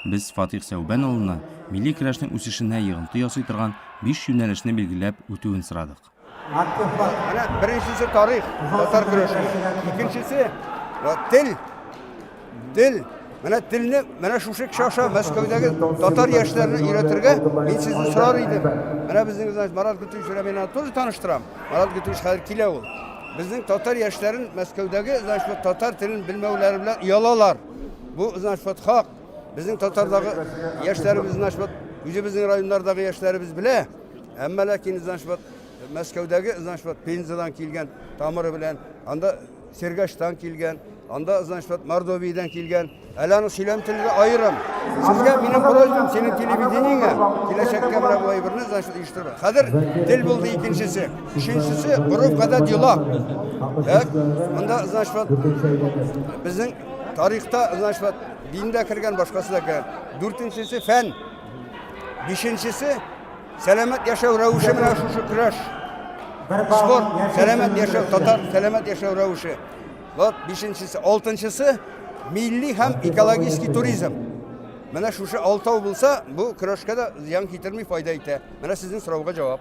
Biz Fatih Sevbenoğlu'na milli kurashning o'sishine yig'inti yasay turgan 5 yo'nalishni belgilab o'tuvini so'radik. Ana birincisi tarih, Tatar kurashı. İkincisi dil. Dil. Mana dilni mana shu şaşa Moskvadagi Tatar yoshlarni öğretirge men sizni so'rar edim. Mana bizning Marat Gutuyev bilan to'g'ri tanishtiram. Marat Gutuyev hali keladi. Bizning Tatar yoshlarning Moskvadagi Tatar tilini bilmovlari bilan uyalalar. Bu haq. Bizning Tatardagi yoshlarimiz bizning rayonlardagi yoshlarimiz bilan hamma lakin Moskvadagi Penzadan kelgan tamiri bilan anda Sergashdan kelgan anda Mordoviydan kelgan alani silam tilida ayırım. Sizga mening qo'lajim sening televideniyengga kelashakka mana bu birini uyushtirib. Hozir dil bo'ldi ikkinchisi. Uchinchisi urf qadat yo'loq. Unda bizning tarixda dinda kirgan boshqasi da kirgan. 4-inchisi fan. 5-inchisi salomat yashash ravishi bilan shu kurash. Spor, selamet yaşav, Tatar selamet yaşav ravuşu. Bak 5-inchisi, 6-inchisi milli hem ekologik turizm. Mana shu 6 bo'lsa, bu kurashga da ziyon keltirmay foyda etadi. Mana sizning so'rovga javob.